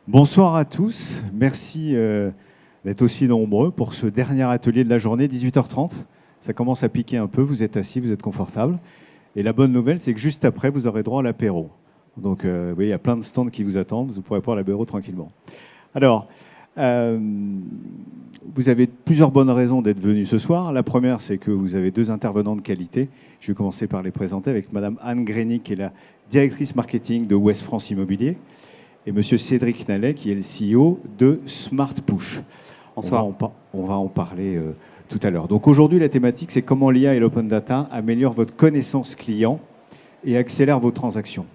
Bonsoir à tous, merci d'être aussi nombreux pour ce dernier atelier de la journée, 18h30. Ça commence à piquer un peu, vous êtes assis, vous êtes confortable. Et la bonne nouvelle, c'est que juste après, vous aurez droit à l'apéro. Donc, vous voyez, il y a plein de stands qui vous attendent, vous pourrez boire l'apéro tranquillement. Alors, vous avez plusieurs bonnes raisons d'être venus ce soir. La première, c'est que vous avez deux intervenants de qualité. Je vais commencer par les présenter avec Madame Anne Grenic, qui est la directrice marketing de Ouest France Immobilier, et Monsieur Cédric Nallet, qui est le CEO de Smart Push. Bonsoir. On va en parler tout à l'heure. Donc aujourd'hui, la thématique, c'est comment l'IA et l'open data améliorent votre connaissance client et accélèrent vos transactions.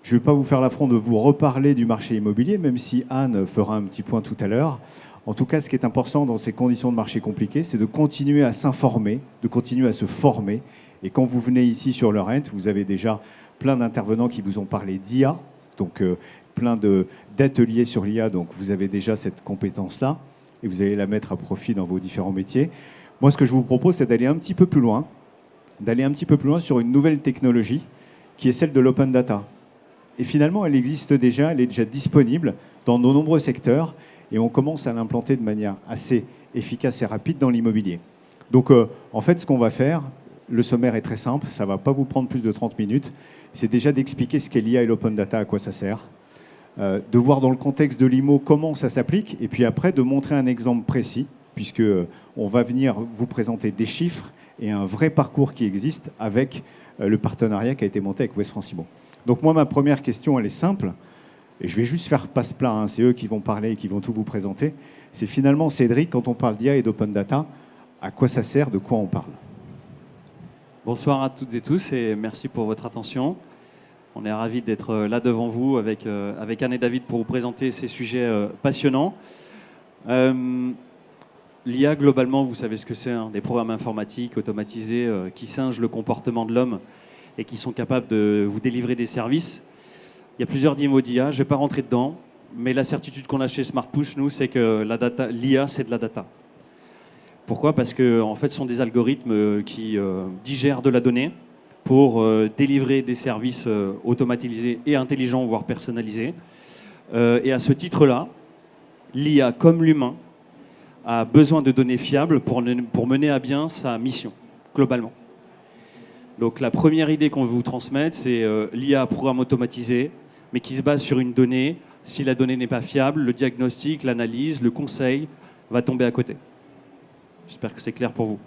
Je ne vais pas vous faire l'affront de vous reparler du marché immobilier, même si Anne fera un petit point tout à l'heure. En tout cas, ce qui est important dans ces conditions de marché compliquées, c'est de continuer à s'informer, de continuer à se former. Et quand vous venez ici sur le Rent, vous avez déjà plein d'intervenants qui vous ont parlé d'IA, donc plein d'ateliers sur l'IA, donc vous avez déjà cette compétence-là et vous allez la mettre à profit dans vos différents métiers. Moi, ce que je vous propose, c'est d'aller un petit peu plus loin, sur une nouvelle technologie qui est celle de l'open data. Et finalement, elle existe déjà, elle est déjà disponible dans de nombreux secteurs et on commence à l'implanter de manière assez efficace et rapide dans l'immobilier. Donc, en fait, ce qu'on va faire, le sommaire est très simple, ça ne va pas vous prendre plus de 30 minutes. C'est déjà d'expliquer ce qu'est l'IA et l'open data, à quoi ça sert, de voir dans le contexte de l'IMO comment ça s'applique, et puis après de montrer un exemple précis, puisque on va venir vous présenter des chiffres et un vrai parcours qui existe avec le partenariat qui a été monté avec Ouest France Immo. Donc moi, ma première question, elle est simple, et je vais juste faire passe-plat, hein, c'est eux qui vont parler et qui vont tout vous présenter. C'est finalement, Cédric, quand on parle d'IA et d'open data, à quoi ça sert, de quoi on parle? Bonsoir à toutes et tous et merci pour votre attention. On est ravis d'être là devant vous avec Anne et David pour vous présenter ces sujets passionnants. L'IA, globalement, vous savez ce que c'est, hein, des programmes informatiques automatisés qui singent le comportement de l'homme et qui sont capables de vous délivrer des services. Il y a plusieurs niveaux d'IA, je ne vais pas rentrer dedans, mais la certitude qu'on a chez Smart Push, nous, c'est que l'IA, c'est de la data. Pourquoi? Parce que en fait, ce sont des algorithmes qui digèrent de la donnée pour délivrer des services automatisés et intelligents, voire personnalisés. Et à ce titre-là, l'IA, comme l'humain, a besoin de données fiables pour mener à bien sa mission, globalement. Donc la première idée qu'on veut vous transmettre, c'est l'IA, programme automatisé, mais qui se base sur une donnée. Si la donnée n'est pas fiable, le diagnostic, l'analyse, le conseil va tomber à côté. J'espère que c'est clair pour vous.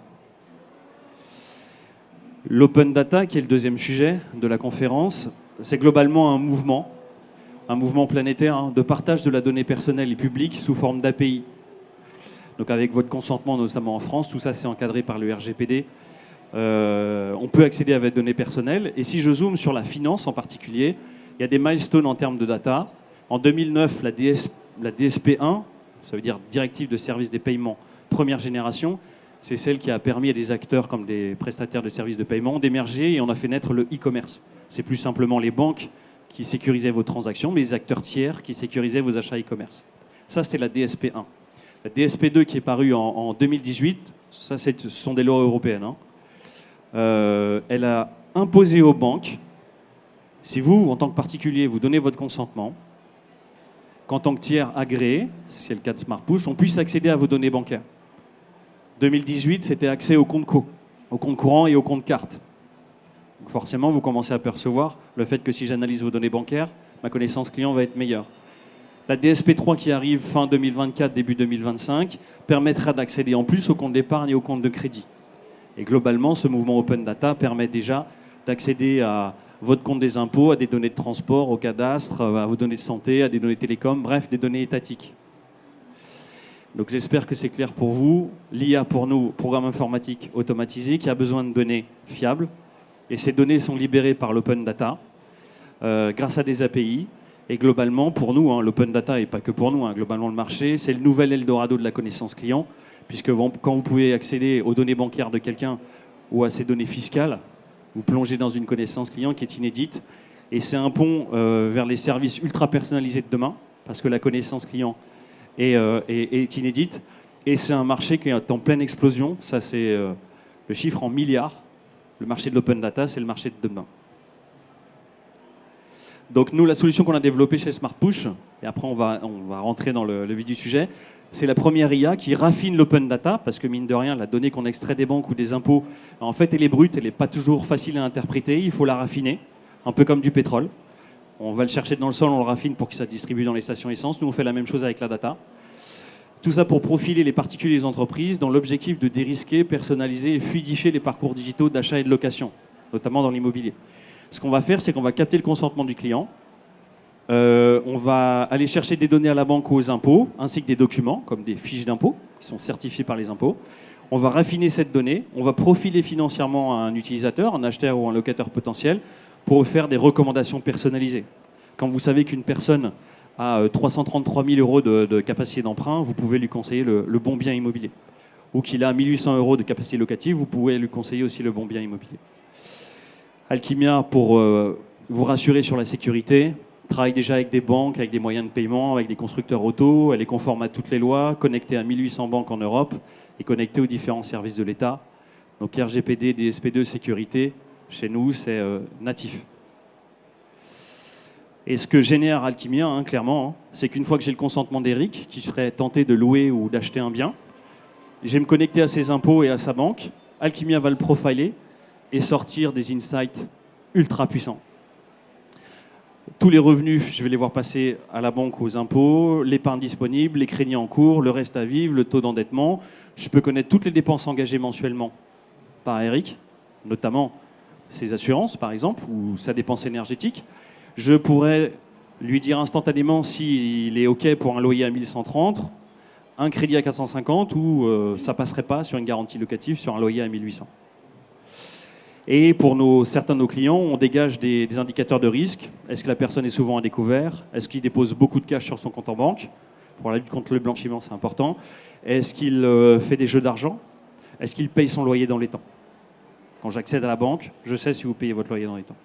L'open data, qui est le deuxième sujet de la conférence, c'est globalement un mouvement planétaire hein, de partage de la donnée personnelle et publique sous forme d'API. Donc avec votre consentement, notamment en France, tout ça c'est encadré par le RGPD. On peut accéder à votre donnée personnelle. Et si je zoome sur la finance en particulier, il y a des milestones en termes de data. En 2009, la DSP1, ça veut dire Directive de services des paiements, première génération, c'est celle qui a permis à des acteurs comme des prestataires de services de paiement d'émerger et on a fait naître le e-commerce. C'est plus simplement les banques qui sécurisaient vos transactions, mais les acteurs tiers qui sécurisaient vos achats e-commerce. Ça, c'était la DSP1. La DSP2 qui est parue en 2018, ça, ce sont des lois européennes. Hein. Elle a imposé aux banques, si vous, en tant que particulier, vous donnez votre consentement, qu'en tant que tiers agréé, c'est le cas de Smart Push, on puisse accéder à vos données bancaires. 2018, c'était accès au compte courant et au compte carte. Donc forcément, vous commencez à percevoir le fait que si j'analyse vos données bancaires, ma connaissance client va être meilleure. La DSP3 qui arrive fin 2024, début 2025, permettra d'accéder en plus au compte d'épargne et au compte de crédit. Et globalement, ce mouvement Open Data permet déjà d'accéder à votre compte des impôts, à des données de transport, au cadastre, à vos données de santé, à des données télécom, bref, des données étatiques. Donc j'espère que c'est clair pour vous. L'IA pour nous, programme informatique automatisé qui a besoin de données fiables. Et ces données sont libérées par l'open data grâce à des API. Et globalement, pour nous, hein, l'open data, et pas que pour nous, hein, globalement le marché, c'est le nouvel Eldorado de la connaissance client. Puisque quand vous pouvez accéder aux données bancaires de quelqu'un ou à ses données fiscales, vous plongez dans une connaissance client qui est inédite. Et c'est un pont vers les services ultra personnalisés de demain, parce que la connaissance client est inédite. Et c'est un marché qui est en pleine explosion. Ça, c'est le chiffre en milliards. Le marché de l'open data, c'est le marché de demain. Donc nous, la solution qu'on a développée chez Smart Push, et après on va rentrer dans le vif du sujet, c'est la première IA qui raffine l'open data, parce que mine de rien, la donnée qu'on extrait des banques ou des impôts, en fait, elle est brute, elle n'est pas toujours facile à interpréter, il faut la raffiner, un peu comme du pétrole. On va le chercher dans le sol, on le raffine pour qu'il soit distribué dans les stations essence. Nous, on fait la même chose avec la data. Tout ça pour profiler les particuliers et les entreprises dans l'objectif de dérisquer, personnaliser et fluidifier les parcours digitaux d'achat et de location, notamment dans l'immobilier. Ce qu'on va faire, c'est qu'on va capter le consentement du client. On va aller chercher des données à la banque ou aux impôts, ainsi que des documents, comme des fiches d'impôts, qui sont certifiées par les impôts. On va raffiner cette donnée, on va profiler financièrement un utilisateur, un acheteur ou un locataire potentiel, pour faire des recommandations personnalisées. Quand vous savez qu'une personne a 333 000 euros de capacité d'emprunt, vous pouvez lui conseiller le bon bien immobilier. Ou qu'il a 1 800 euros de capacité locative, vous pouvez lui conseiller aussi le bon bien immobilier. Alchimia, pour vous rassurer sur la sécurité, travaille déjà avec des banques, avec des moyens de paiement, avec des constructeurs auto. Elle est conforme à toutes les lois, connectée à 1800 banques en Europe et connectée aux différents services de l'État. Donc RGPD, DSP2, sécurité, chez nous, c'est natif. Et ce que génère Alchimia, clairement, c'est qu'une fois que j'ai le consentement d'Eric, qui serait tenté de louer ou d'acheter un bien, je vais me connecter à ses impôts et à sa banque. Alchimia va le profiler et sortir des insights ultra puissants. Tous les revenus, je vais les voir passer à la banque, aux impôts, l'épargne disponible, les crédits en cours, le reste à vivre, le taux d'endettement. Je peux connaître toutes les dépenses engagées mensuellement par Eric, notamment ses assurances, par exemple, ou sa dépense énergétique. Je pourrais lui dire instantanément s'il est OK pour un loyer à 1130, un crédit à 450 ou ça ne passerait pas sur une garantie locative sur un loyer à 1800. Et pour certains de nos clients, on dégage des indicateurs de risque. Est-ce que la personne est souvent à découvert? Est-ce qu'il dépose beaucoup de cash sur son compte en banque? Pour la lutte contre le blanchiment, c'est important. Est-ce qu'il fait des jeux d'argent? Est-ce qu'il paye son loyer dans les temps? Quand j'accède à la banque, je sais si vous payez votre loyer dans les temps.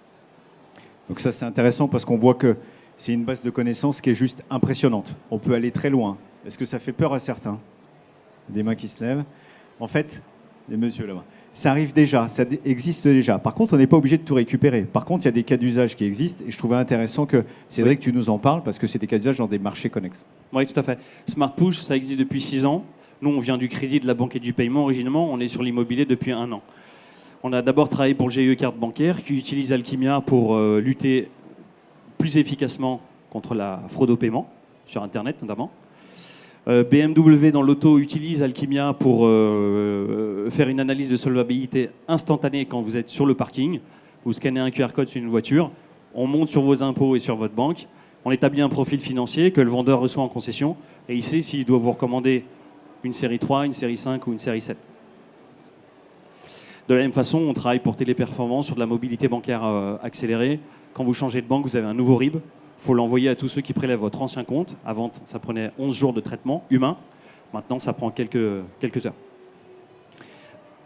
Donc ça, c'est intéressant parce qu'on voit que c'est une base de connaissances qui est juste impressionnante. On peut aller très loin. Est-ce que ça fait peur à certains? Des mains qui se lèvent. En fait, les messieurs là-bas, ça arrive déjà, ça existe déjà. Par contre, on n'est pas obligé de tout récupérer. Par contre, il y a des cas d'usage qui existent et je trouvais intéressant que, Cédric, tu nous en parles parce que c'est des cas d'usage dans des marchés connexes. Oui, tout à fait. Smart Push, ça existe depuis 6 ans. Nous, on vient du crédit, de la banque et du paiement. Originellement, on est sur l'immobilier depuis 1 an. On a d'abord travaillé pour le GIE Carte Bancaire qui utilise Alchimia pour lutter plus efficacement contre la fraude au paiement, sur Internet notamment. BMW dans l'auto utilise Alchimia pour faire une analyse de solvabilité instantanée quand vous êtes sur le parking. Vous scannez un QR code sur une voiture, on monte sur vos impôts et sur votre banque, on établit un profil financier que le vendeur reçoit en concession et il sait s'il doit vous recommander une série 3, une série 5 ou une série 7. De la même façon, on travaille pour Téléperformance sur de la mobilité bancaire accélérée. Quand vous changez de banque, vous avez un nouveau RIB. Il faut l'envoyer à tous ceux qui prélèvent votre ancien compte. Avant, ça prenait 11 jours de traitement humain. Maintenant, ça prend quelques heures.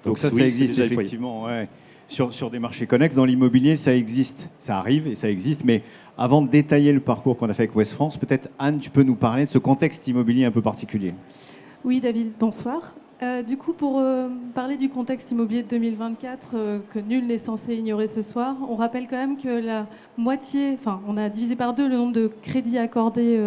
Donc ça, oui, ça existe effectivement. Ouais. Sur des marchés connexes, dans l'immobilier, ça existe. Ça arrive et ça existe. Mais avant de détailler le parcours qu'on a fait avec Ouest France, peut-être, Anne, tu peux nous parler de ce contexte immobilier un peu particulier. Oui, David, bonsoir. Du coup, pour parler du contexte immobilier de 2024 que nul n'est censé ignorer ce soir, on rappelle quand même que la moitié, enfin, on a divisé par 2 le nombre de crédits accordés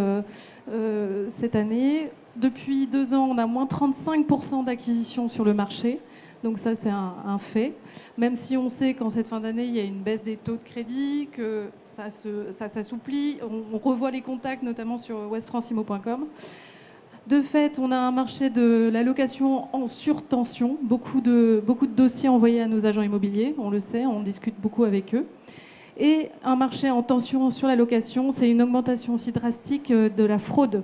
cette année. Depuis 2 ans, on a moins 35% d'acquisition sur le marché. Donc ça, c'est un fait. Même si on sait qu'en cette fin d'année, il y a une baisse des taux de crédit, que ça s'assouplit. On revoit les contacts, notamment sur westfranceimo.com. De fait, on a un marché de la location en surtension, beaucoup de dossiers envoyés à nos agents immobiliers, on le sait, on discute beaucoup avec eux. Et un marché en tension sur la location, c'est une augmentation aussi drastique de la fraude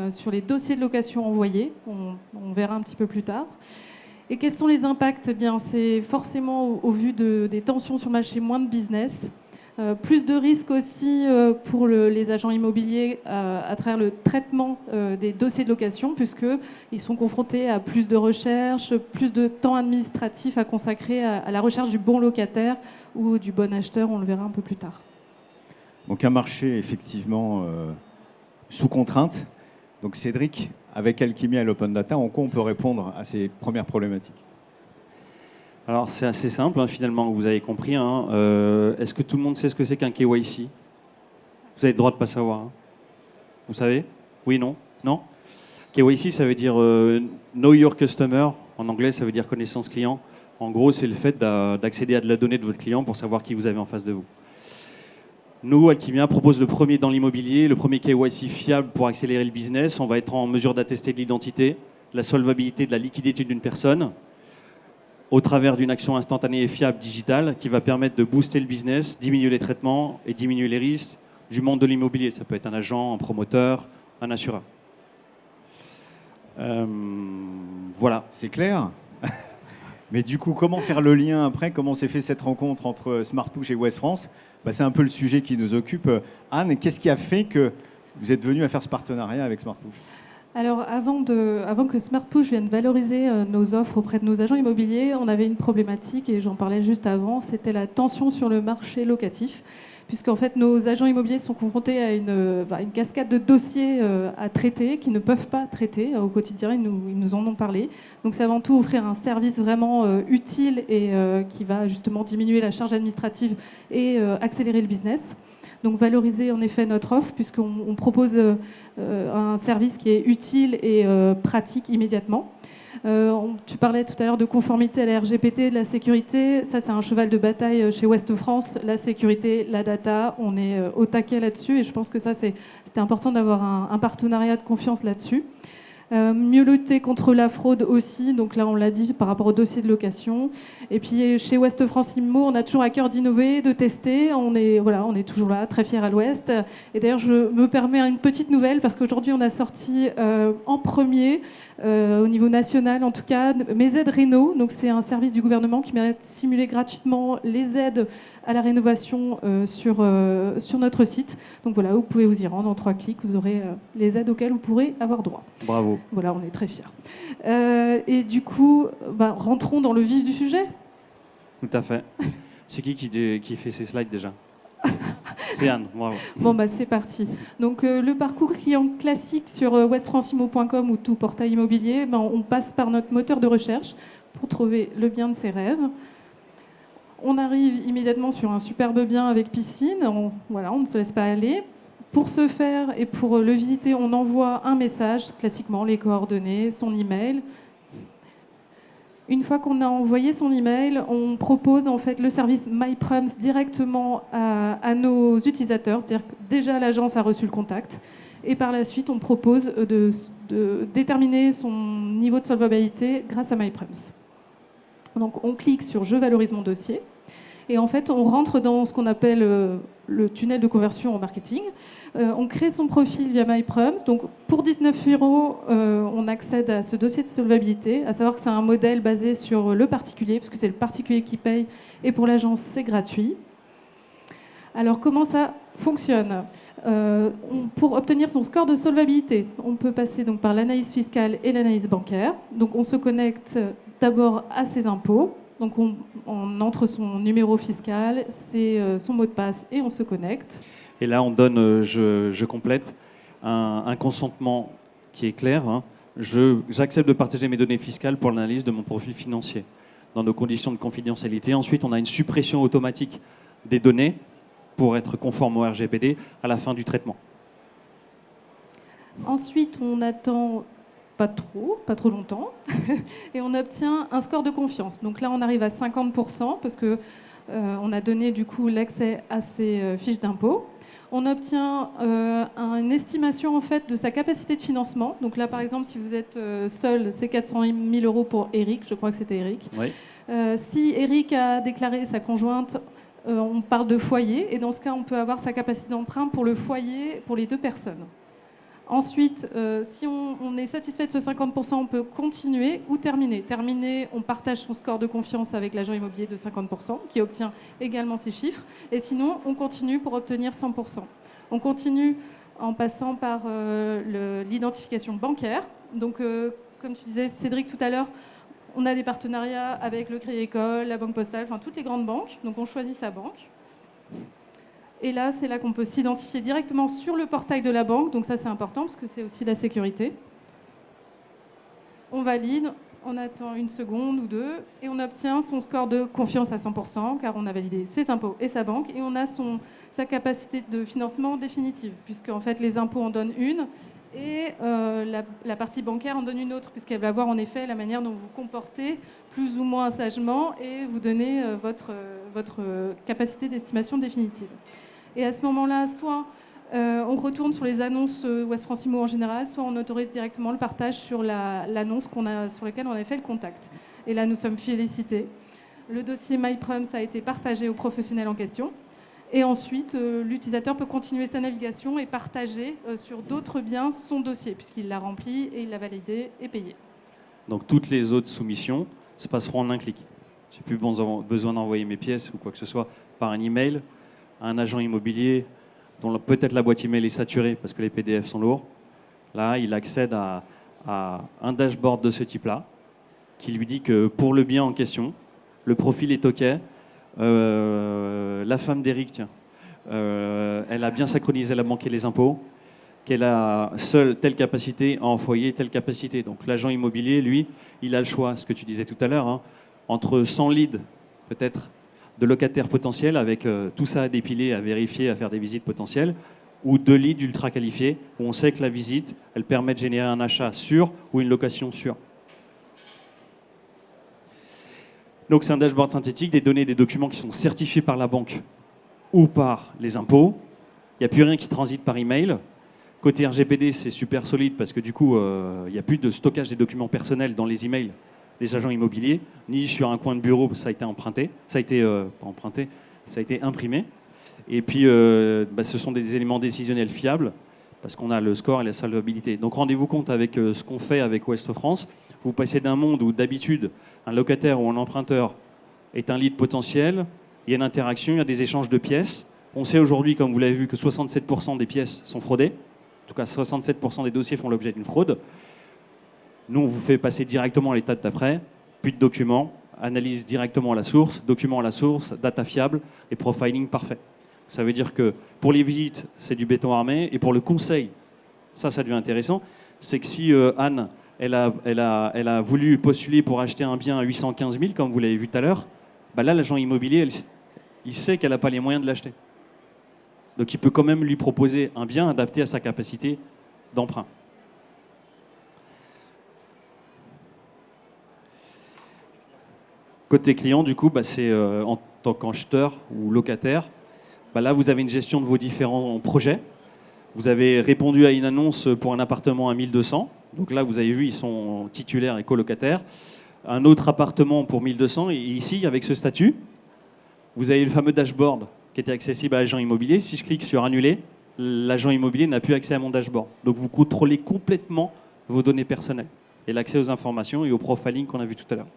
sur les dossiers de location envoyés, on verra un petit peu plus tard. Et quels sont les impacts? Eh bien, c'est forcément au vu des tensions sur le marché, moins de business. Plus de risques aussi pour les agents immobiliers à travers le traitement des dossiers de location, puisqu'ils sont confrontés à plus de recherches, plus de temps administratif à consacrer à la recherche du bon locataire ou du bon acheteur, on le verra un peu plus tard. Donc un marché effectivement sous contrainte. Donc Cédric, avec Alchimia et l'open data, en quoi on peut répondre à ces premières problématiques? Alors c'est assez simple finalement, vous avez compris. Est-ce que tout le monde sait ce que c'est qu'un KYC? Vous avez le droit de ne pas savoir. Vous savez? Oui, non? Non? KYC, ça veut dire Know Your Customer. En anglais, ça veut dire connaissance client. En gros, c'est le fait d'accéder à de la donnée de votre client pour savoir qui vous avez en face de vous. Nous, Alchimia propose le premier dans l'immobilier, le premier KYC fiable pour accélérer le business. On va être en mesure d'attester de l'identité, de la solvabilité, de la liquidité d'une personne au travers d'une action instantanée et fiable digitale qui va permettre de booster le business, diminuer les traitements et diminuer les risques du monde de l'immobilier. Ça peut être un agent, un promoteur, un assureur. Voilà. C'est clair. Mais du coup, comment faire le lien après? Comment s'est fait cette rencontre entre Smartpush et West France? C'est un peu le sujet qui nous occupe. Anne, qu'est-ce qui a fait que vous êtes venue à faire ce partenariat avec Smartpush? Alors, avant que Smartpush vienne valoriser nos offres auprès de nos agents immobiliers, on avait une problématique, et j'en parlais juste avant, c'était la tension sur le marché locatif, puisqu'en fait, nos agents immobiliers sont confrontés à une cascade de dossiers à traiter, qu'ils ne peuvent pas traiter au quotidien, ils nous en ont parlé. Donc, c'est avant tout offrir un service vraiment utile et qui va justement diminuer la charge administrative et accélérer le business. Donc valoriser en effet notre offre puisqu'on propose un service qui est utile et pratique immédiatement. Tu parlais tout à l'heure de conformité à la RGPD, de la sécurité. Ça, c'est un cheval de bataille chez West France. La sécurité, la data, on est au taquet là-dessus. Et je pense que ça, c'était important d'avoir un partenariat de confiance là-dessus. Mieux lutter contre la fraude aussi, donc là on l'a dit par rapport au dossier de location. Et puis chez West France Immo, on a toujours à cœur d'innover, de tester. On est toujours là, très fiers à l'Ouest. Et d'ailleurs, je me permets une petite nouvelle parce qu'aujourd'hui on a sorti en premier, au niveau national en tout cas, Mes aides Réno. Donc c'est un service du gouvernement qui permet de simuler gratuitement les aides à la rénovation sur notre site. Donc voilà, vous pouvez vous y rendre en 3 clics, vous aurez les aides auxquelles vous pourrez avoir droit. Bravo. Voilà, on est très fiers. Et du coup, rentrons dans le vif du sujet. Tout à fait. C'est qui fait ces slides déjà? C'est Anne, bravo. Bon, c'est parti. Donc, le parcours client classique sur westfranceimmo.com ou tout portail immobilier, on passe par notre moteur de recherche pour trouver le bien de ses rêves. On arrive immédiatement sur un superbe bien avec piscine. On ne se laisse pas aller. Pour ce faire et pour le visiter, on envoie un message, classiquement les coordonnées, son email. Une fois qu'on a envoyé son email, on propose en fait le service MyPrums directement à nos utilisateurs. C'est-à-dire que déjà l'agence a reçu le contact. Et par la suite, on propose de déterminer son niveau de solvabilité grâce à MyPrums. Donc on clique sur « Je valorise mon dossier ». Et en fait, on rentre dans ce qu'on appelle le tunnel de conversion en marketing. On crée son profil via MyPrums. Donc, pour 19 €, on accède à ce dossier de solvabilité, à savoir que c'est un modèle basé sur le particulier, puisque c'est le particulier qui paye, et pour l'agence, c'est gratuit. Alors, comment ça fonctionne? Pour obtenir son score de solvabilité, on peut passer donc par l'analyse fiscale et l'analyse bancaire. Donc, on se connecte d'abord à ses impôts. Donc on entre son numéro fiscal, son mot de passe et on se connecte. Et là, on donne, je complète, un consentement qui est clair. J'accepte de partager mes données fiscales pour l'analyse de mon profil financier dans nos conditions de confidentialité. Ensuite, on a une suppression automatique des données pour être conforme au RGPD à la fin du traitement. Ensuite, on attend pas trop longtemps, et on obtient un score de confiance. Donc là, on arrive à 50% parce que on a donné du coup l'accès à ses fiches d'impôt. On obtient une estimation en fait de sa capacité de financement. Donc là, par exemple, si vous êtes seul, c'est 400 000 € pour Eric. Je crois que c'était Eric. Oui. Si Eric a déclaré sa conjointe, on parle de foyer, et dans ce cas, on peut avoir sa capacité d'emprunt pour le foyer pour les 2 personnes. Ensuite, si on est satisfait de ce 50%, on peut continuer ou terminer. Terminer, on partage son score de confiance avec l'agent immobilier de 50%, qui obtient également ces chiffres. Et sinon, on continue pour obtenir 100%. On continue en passant par l'identification bancaire. Donc, comme tu disais, Cédric, tout à l'heure, on a des partenariats avec le Crédit Agricole, la Banque Postale, enfin toutes les grandes banques. Donc, on choisit sa banque. Et là, c'est là qu'on peut s'identifier directement sur le portail de la banque. Donc ça, c'est important parce que c'est aussi la sécurité. on valide, on attend une seconde ou deux, et on obtient son score de confiance à 100%, car on a validé ses impôts et sa banque, et on a sa capacité de financement définitive, puisque en fait les impôts en donnent une, et la partie bancaire en donne une autre, puisqu'elle va voir en effet la manière dont vous vous comportez, plus ou moins sagement, et vous donner votre capacité d'estimation définitive. Et à ce moment-là, soit on retourne sur les annonces Ouest France Immo en général, soit on autorise directement le partage sur l'annonce sur laquelle on a fait le contact. Et là, nous sommes félicités. Le dossier MyPrums a été partagé aux professionnels en question. Et ensuite, l'utilisateur peut continuer sa navigation et partager sur d'autres biens son dossier, puisqu'il l'a rempli et il l'a validé et payé. Donc toutes les autres soumissions se passeront en un clic. J'ai plus besoin d'envoyer mes pièces ou quoi que ce soit par un email à un agent immobilier dont peut-être la boîte email est saturée parce que les PDF sont lourds. Là, il accède à un dashboard de ce type-là qui lui dit que pour le bien en question, le profil est OK. La femme d'Éric, tiens, elle a bien synchronisé la banque et les impôts, qu'elle a seule telle capacité à envoyer telle capacité. Donc l'agent immobilier, lui, il a le choix, ce que tu disais tout à l'heure, hein, entre 100 leads, peut-être, de locataires potentiels, avec tout ça à dépiler, à vérifier, à faire des visites potentielles, ou 2 leads ultra qualifiés, où on sait que la visite, elle permet de générer un achat sûr ou une location sûre. Donc c'est un dashboard synthétique, des données, des documents qui sont certifiés par la banque ou par les impôts. Il n'y a plus rien qui transite par email. Côté RGPD, c'est super solide parce que du coup, il n'y a plus de stockage des documents personnels dans les emails des agents immobiliers, ni sur un coin de bureau, ça a été emprunté, ça a été pas emprunté, ça a été imprimé. Et puis, ce sont des éléments décisionnels fiables parce qu'on a le score et la solvabilité. Donc rendez-vous compte avec ce qu'on fait avec Ouest France. Vous passez d'un monde où d'habitude, un locataire ou un emprunteur est un lead potentiel, il y a une interaction, il y a des échanges de pièces. On sait aujourd'hui, comme vous l'avez vu, que 67% des pièces sont fraudées. En tout cas, 67% des dossiers font l'objet d'une fraude. Nous, on vous fait passer directement à l'étape d'après, puis de documents, analyse directement à la source, document à la source, data fiable et profiling parfait. Ça veut dire que pour les visites, c'est du béton armé, et pour le conseil, ça devient intéressant, c'est que si Anne, elle a voulu postuler pour acheter un bien à 815 000, comme vous l'avez vu tout à l'heure, bah là, l'agent immobilier, il sait qu'elle n'a pas les moyens de l'acheter. Donc il peut quand même lui proposer un bien adapté à sa capacité d'emprunt. Côté client, du coup, c'est en tant qu'acheteur ou locataire, là, vous avez une gestion de vos différents projets. Vous avez répondu à une annonce pour un appartement à 1200. Donc là, vous avez vu, ils sont titulaires et colocataires. Un autre appartement pour 1200. Et ici, avec ce statut, vous avez le fameux dashboard qui était accessible à l'agent immobilier. Si je clique sur annuler, l'agent immobilier n'a plus accès à mon dashboard. Donc vous contrôlez complètement vos données personnelles et l'accès aux informations et au profiling qu'on a vu tout à l'heure.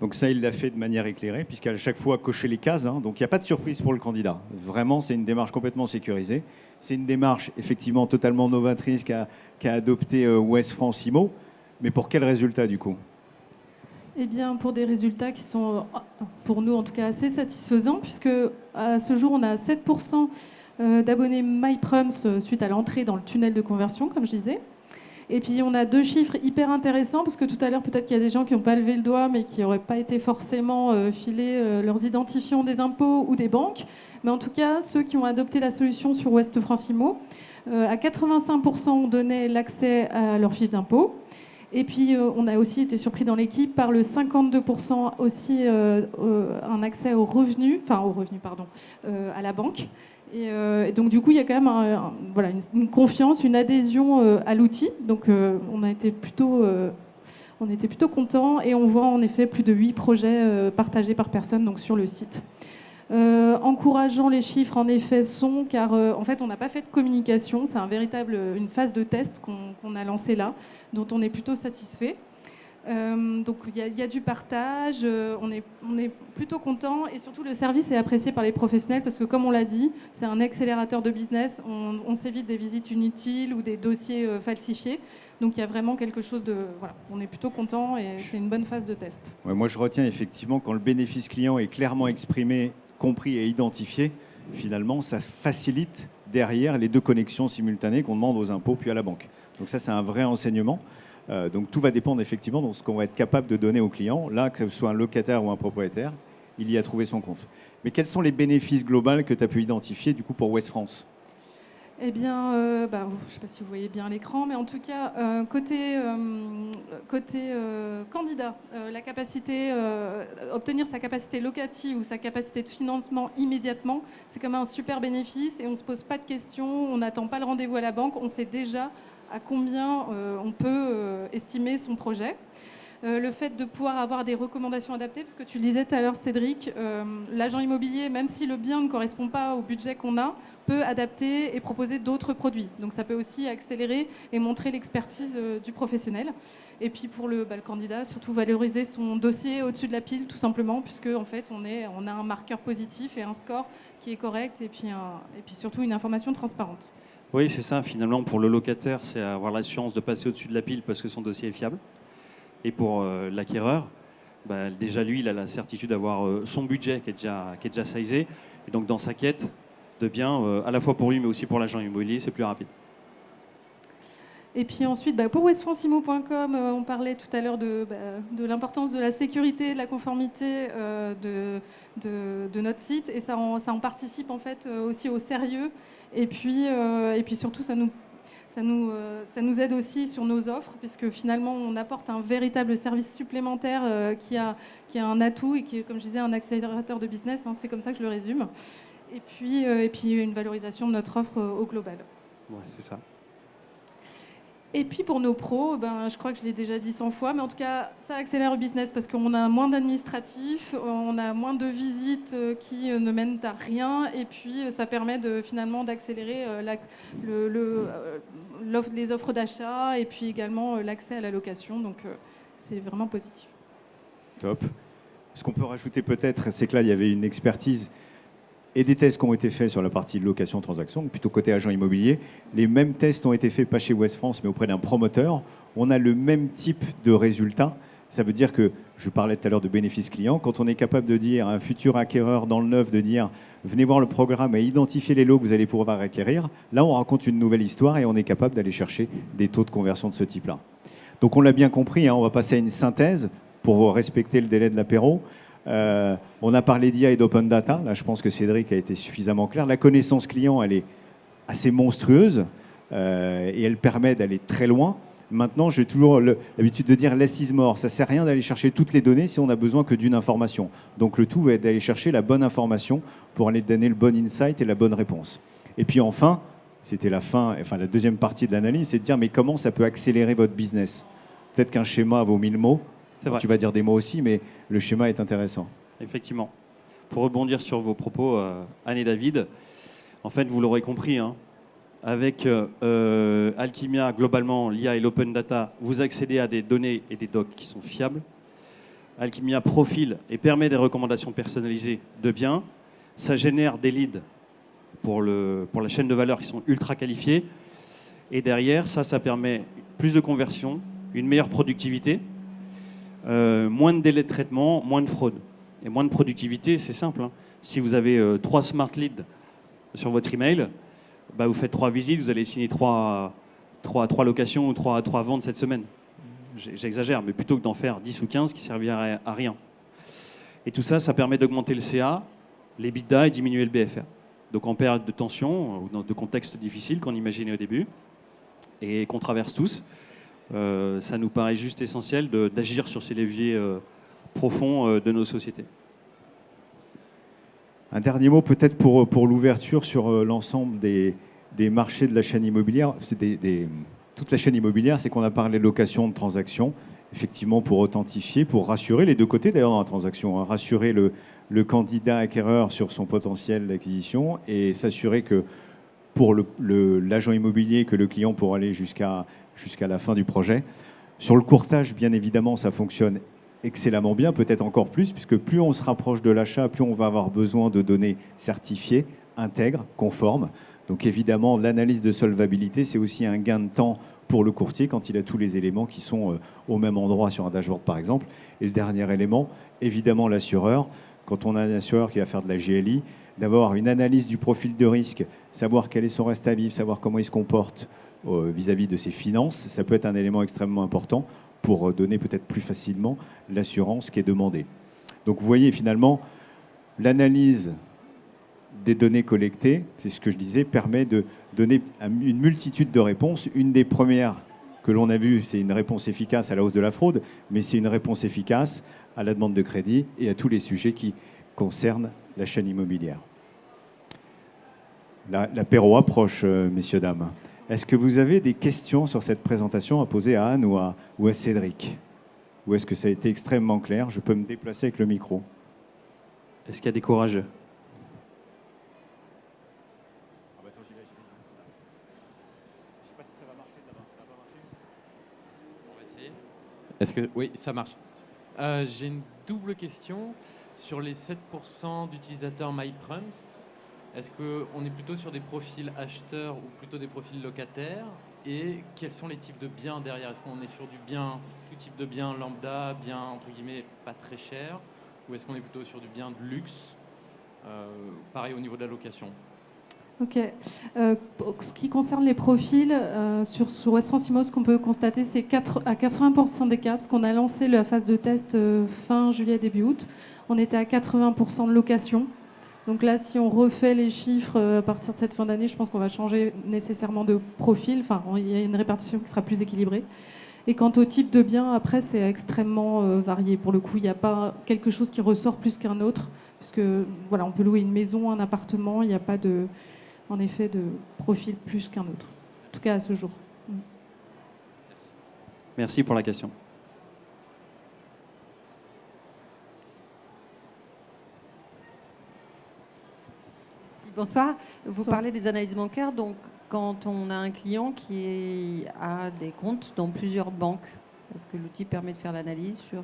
Donc ça, il l'a fait de manière éclairée, puisqu'à chaque fois, cocher les cases. Hein, donc il n'y a pas de surprise pour le candidat. Vraiment, c'est une démarche complètement sécurisée. C'est une démarche effectivement totalement novatrice qu'a adopté Ouest France Immo. Mais pour quel résultat, du coup ? Eh bien, pour des résultats qui sont, pour nous en tout cas, assez satisfaisants, puisque à ce jour, on a 7% d'abonnés MyPrums suite à l'entrée dans le tunnel de conversion, comme je disais. Et puis, on a 2 chiffres hyper intéressants, parce que tout à l'heure, peut-être qu'il y a des gens qui n'ont pas levé le doigt, mais qui n'auraient pas été forcément filés leurs identifiants des impôts ou des banques. Mais en tout cas, ceux qui ont adopté la solution sur Ouest France Immo, à 85%, on donnait l'accès à leur fiche d'impôt. Et puis, on a aussi été surpris dans l'équipe par le 52% aussi un accès aux revenus, à la banque. Et donc, du coup, il y a quand même une confiance, une adhésion à l'outil. Donc, on était plutôt contents. Et on voit en effet plus de 8 projets partagés par personne donc, sur le site. Encourageant les chiffres, en effet, car en fait, on n'a pas fait de communication. C'est une phase de test qu'on a lancée là, dont on est plutôt satisfait. Donc il y a du partage, on est plutôt content et surtout le service est apprécié par les professionnels parce que comme on l'a dit, c'est un accélérateur de business, on s'évite des visites inutiles ou des dossiers falsifiés. Donc il y a vraiment quelque chose de... Voilà, on est plutôt content et c'est une bonne phase de test. Ouais, moi je retiens effectivement quand le bénéfice client est clairement exprimé, compris et identifié, finalement ça facilite derrière les 2 connexions simultanées qu'on demande aux impôts puis à la banque. Donc ça c'est un vrai enseignement. Donc tout va dépendre effectivement de ce qu'on va être capable de donner au client. Là, que ce soit un locataire ou un propriétaire, il y a trouvé son compte. Mais quels sont les bénéfices globaux que tu as pu identifier du coup pour Ouest France ? Eh bien, je ne sais pas si vous voyez bien l'écran, mais en tout cas, côté candidat, la capacité, obtenir sa capacité locative ou sa capacité de financement immédiatement, c'est quand même un super bénéfice et on ne se pose pas de questions, on n'attend pas le rendez-vous à la banque, on sait déjà à combien on peut estimer son projet. Le fait de pouvoir avoir des recommandations adaptées, parce que tu le disais tout à l'heure, Cédric, l'agent immobilier, même si le bien ne correspond pas au budget qu'on a, peut adapter et proposer d'autres produits. Donc ça peut aussi accélérer et montrer l'expertise du professionnel. Et puis pour le candidat, surtout valoriser son dossier au-dessus de la pile, tout simplement, puisque en fait on a un marqueur positif et un score qui est correct, et puis surtout une information transparente. Oui, c'est ça. Finalement, pour le locataire, c'est avoir l'assurance de passer au-dessus de la pile parce que son dossier est fiable. Et pour l'acquéreur, déjà lui, il a la certitude d'avoir son budget qui est déjà sizé. Et donc dans sa quête de biens, à la fois pour lui mais aussi pour l'agent immobilier, c'est plus rapide. Et puis ensuite, pour westfranceimo.com, on parlait tout à l'heure de l'importance de la sécurité, de la conformité de notre site. Et ça en participe en fait aussi au sérieux. Et puis surtout, ça nous aide aussi sur nos offres, puisque finalement, on apporte un véritable service supplémentaire qui a un atout et qui est, comme je disais, un accélérateur de business. C'est comme ça que je le résume. Et puis une valorisation de notre offre au global. Ouais, c'est ça. Et puis pour nos pros, je crois que je l'ai déjà dit 100 fois, mais en tout cas, ça accélère le business parce qu'on a moins d'administratifs, on a moins de visites qui ne mènent à rien, et puis ça permet finalement d'accélérer les offres d'achat et puis également l'accès à la location. Donc c'est vraiment positif. Top. Ce qu'on peut rajouter peut-être, c'est que là, il y avait une expertise et des tests qui ont été faits sur la partie location-transaction, plutôt côté agent immobilier. Les mêmes tests ont été faits, pas chez Ouest France, mais auprès d'un promoteur. On a le même type de résultat. Ça veut dire que, je parlais tout à l'heure de bénéfice client, quand on est capable de dire à un futur acquéreur dans le neuf, de dire « venez voir le programme et identifier les lots que vous allez pouvoir acquérir », là, on raconte une nouvelle histoire et on est capable d'aller chercher des taux de conversion de ce type-là. Donc on l'a bien compris, on va passer à une synthèse pour respecter le délai de l'apéro. On a parlé d'IA et d'open data. Là, je pense que Cédric a été suffisamment clair. La connaissance client, elle est assez monstrueuse et elle permet d'aller très loin. Maintenant, j'ai toujours l'habitude de dire less is more. Ça ne sert à rien d'aller chercher toutes les données si on n'a besoin que d'une information. Donc le tout va être d'aller chercher la bonne information pour aller donner le bon insight et la bonne réponse. Et puis enfin, c'était la deuxième partie de l'analyse, c'est de dire mais comment ça peut accélérer votre business ? Peut-être qu'un schéma vaut 1000 mots. Tu vas dire des mots aussi, mais le schéma est intéressant. Effectivement. Pour rebondir sur vos propos, Anne et David, en fait, vous l'aurez compris, avec Alchimia, globalement, l'IA et l'open data, vous accédez à des données et des docs qui sont fiables. Alchimia profile et permet des recommandations personnalisées de biens. Ça génère des leads pour la chaîne de valeur qui sont ultra qualifiés. Et derrière, ça permet plus de conversion, une meilleure productivité, moins de délai de traitement, moins de fraude. Et moins de productivité, c'est simple. Si vous avez 3 smart leads sur votre email, vous faites 3 visites, vous allez signer 3 locations ou 3 ventes cette semaine. J'exagère, mais plutôt que d'en faire 10 ou 15 qui serviraient à rien. Et tout ça, ça permet d'augmenter le CA, l'EBITDA et diminuer le BFR. Donc en période de tension, ou de contexte difficile qu'on imaginait au début, et qu'on traverse tous, ça nous paraît juste essentiel d'agir sur ces leviers profonds de nos sociétés. Un dernier mot peut-être pour l'ouverture sur l'ensemble des marchés de la chaîne immobilière. Toute la chaîne immobilière, c'est qu'on a parlé de location, de transaction, effectivement pour authentifier, pour rassurer les deux côtés d'ailleurs dans la transaction, rassurer le candidat acquéreur sur son potentiel d'acquisition et s'assurer que pour l'agent immobilier, que le client pourra aller jusqu'à la fin du projet. Sur le courtage, bien évidemment, ça fonctionne excellemment bien, peut-être encore plus, puisque plus on se rapproche de l'achat, plus on va avoir besoin de données certifiées, intègres, conformes. Donc évidemment, l'analyse de solvabilité, c'est aussi un gain de temps pour le courtier quand il a tous les éléments qui sont au même endroit sur un dashboard, par exemple. Et le dernier élément, évidemment, l'assureur. Quand on a un assureur qui va faire de la GLI, d'avoir une analyse du profil de risque, savoir quel est son reste à vivre, savoir comment il se comporte, vis-à-vis de ses finances, ça peut être un élément extrêmement important pour donner peut-être plus facilement l'assurance qui est demandée. Donc vous voyez finalement, l'analyse des données collectées, c'est ce que je disais, permet de donner une multitude de réponses. Une des premières que l'on a vues, c'est une réponse efficace à la hausse de la fraude, mais c'est une réponse efficace à la demande de crédit et à tous les sujets qui concernent la chaîne immobilière. L'apéro approche, messieurs, dames. Est-ce que vous avez des questions sur cette présentation à poser à Anne ou à Cédric? Ou est-ce que ça a été extrêmement clair? Je peux me déplacer avec le micro. Est-ce qu'il y a des courageux? Est-ce que oui, ça marche. J'ai une double question sur les 7% d'utilisateurs MyPrums. Est-ce qu'on est plutôt sur des profils acheteurs ou plutôt des profils locataires? Et quels sont les types de biens derrière? Est-ce qu'on est sur du bien, tout type de bien lambda, bien entre guillemets pas très cher? Ou est-ce qu'on est plutôt sur du bien de luxe? Pareil au niveau de la location. Ok. Pour ce qui concerne les profils, sur West France Immo, ce qu'on peut constater, c'est à 80% des cas, parce qu'on a lancé la phase de test fin juillet, début août, on était à 80% de location. Donc là, si on refait les chiffres à partir de cette fin d'année, je pense qu'on va changer nécessairement de profil. Enfin, il y a une répartition qui sera plus équilibrée. Et quant au type de bien, après, c'est extrêmement varié. Pour le coup, il n'y a pas quelque chose qui ressort plus qu'un autre, puisque voilà, on peut louer une maison, un appartement, il n'y a pas de, en effet, de profil plus qu'un autre. En tout cas, à ce jour. Merci pour la question. Bonsoir. Vous Bonsoir. parlez des analyses bancaires. Donc, quand on a un client qui a des comptes dans plusieurs banques, est-ce que l'outil permet de faire l'analyse sur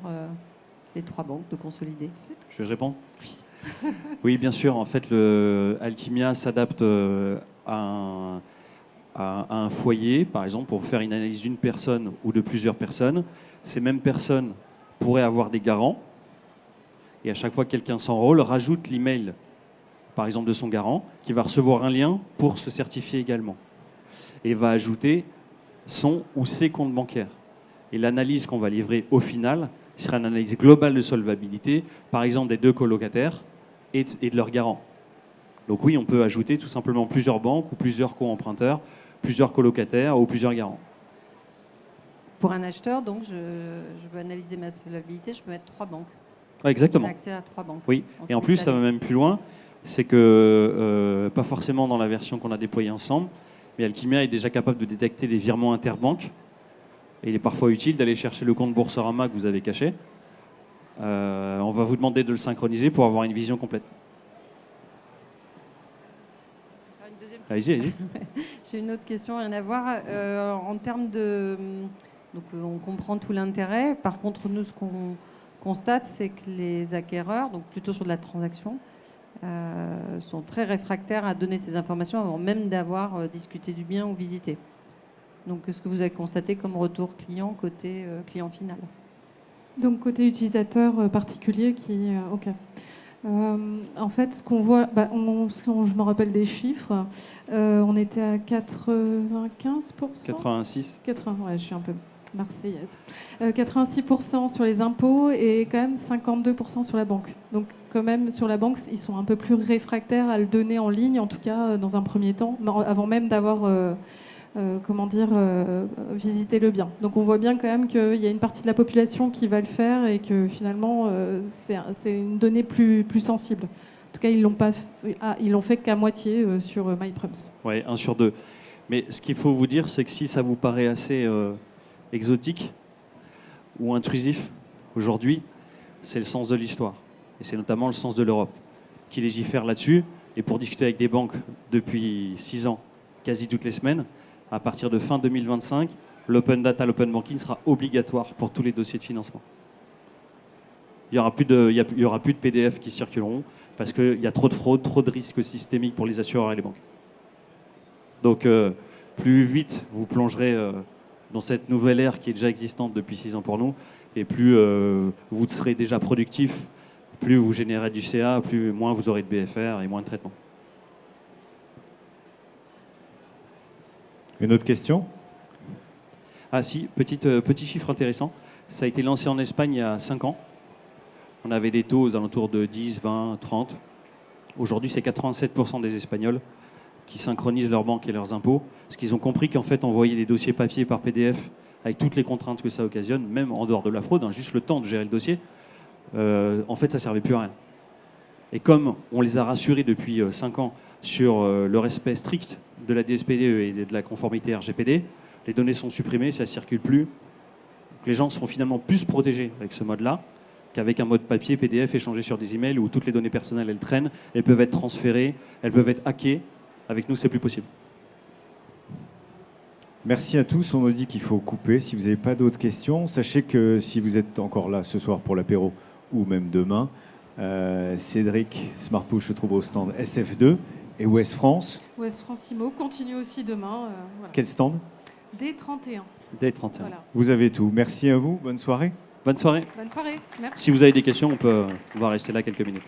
les 3 banques, de consolider? Je réponds? Oui. Oui, bien sûr. En fait, Alchimia s'adapte à un foyer, par exemple, pour faire une analyse d'une personne ou de plusieurs personnes. Ces mêmes personnes pourraient avoir des garants. Et à chaque fois que quelqu'un s'enrôle, rajoute l'email, par exemple, de son garant, qui va recevoir un lien pour se certifier également. Et va ajouter son ou ses comptes bancaires. Et l'analyse qu'on va livrer au final sera une analyse globale de solvabilité, par exemple des 2 colocataires et de leurs garants. Donc oui, on peut ajouter tout simplement plusieurs banques ou plusieurs co-emprunteurs, plusieurs colocataires ou plusieurs garants. Pour un acheteur, donc, je veux analyser ma solvabilité, je peux mettre 3 banques. Ouais, exactement. J'ai accès à 3 banques. Oui, et en plus, ça va même plus loin. C'est que, pas forcément dans la version qu'on a déployée ensemble, mais Alchimia est déjà capable de détecter des virements interbanques. Et il est parfois utile d'aller chercher le compte Boursorama que vous avez caché. On va vous demander de le synchroniser pour avoir une vision complète. Allez-y, allez-y. J'ai une autre question, rien à voir. En termes de... Donc, on comprend tout l'intérêt. Par contre, nous, ce qu'on constate, c'est que les acquéreurs, donc plutôt sur de la transaction, sont très réfractaires à donner ces informations avant même d'avoir discuté du bien ou visité. Donc, ce que vous avez constaté comme retour client côté client final? Donc, côté utilisateur particulier qui... ok. En fait, ce qu'on voit, je me rappelle des chiffres, on était à 95%. 86. 80, ouais, je suis un peu marseillaise. 86% sur les impôts et quand même 52% sur la banque. Donc quand même sur la banque, ils sont un peu plus réfractaires à le donner en ligne, en tout cas dans un premier temps, avant même d'avoir visité le bien. Donc on voit bien quand même qu'il y a une partie de la population qui va le faire et que finalement c'est une donnée plus sensible. En tout cas, ils l'ont fait qu'à moitié sur MyPrums. Oui, 1 sur 2. Mais ce qu'il faut vous dire, c'est que si ça vous paraît assez exotique ou intrusif aujourd'hui, c'est le sens de l'histoire. Et c'est notamment le sens de l'Europe qui légifère là-dessus. Et pour discuter avec des banques depuis 6 ans, quasi toutes les semaines, à partir de fin 2025, l'open data, l'open banking sera obligatoire pour tous les dossiers de financement. Il n'y aura plus de PDF qui circuleront parce qu'il y a trop de fraude, trop de risques systémiques pour les assureurs et les banques. Donc, plus vite vous plongerez dans cette nouvelle ère qui est déjà existante depuis 6 ans pour nous, et plus vous serez déjà productif, plus vous générez du CA, moins vous aurez de BFR et moins de traitement. Une autre question? Ah si, petit chiffre intéressant. Ça a été lancé en Espagne il y a 5 ans. On avait des taux aux alentours de 10, 20, 30. Aujourd'hui, c'est 87% des Espagnols qui synchronisent leur banque et leurs impôts, parce qu'ils ont compris qu'en fait, envoyer des dossiers papier par PDF, avec toutes les contraintes que ça occasionne, même en dehors de la fraude, juste le temps de gérer le dossier, en fait, ça ne servait plus à rien. Et comme on les a rassurés depuis 5 ans sur le respect strict de la DSPDE et de la conformité RGPD, les données sont supprimées, ça ne circule plus. Donc les gens seront finalement plus protégés avec ce mode-là qu'avec un mode papier, PDF, échangé sur des emails où toutes les données personnelles, elles traînent, elles peuvent être transférées, elles peuvent être hackées. Avec nous, c'est plus possible. Merci à tous. On nous dit qu'il faut couper. Si vous n'avez pas d'autres questions, sachez que si vous êtes encore là ce soir pour l'apéro ou même demain, Cédric Smartpush se trouve au stand SF2 et Ouest France. Ouest France IMO continue aussi demain. Voilà. Quel stand? D31. D31. Voilà. Vous avez tout. Merci à vous. Bonne soirée. Bonne soirée. Bonne soirée. Merci. Si vous avez des questions, on va rester là quelques minutes.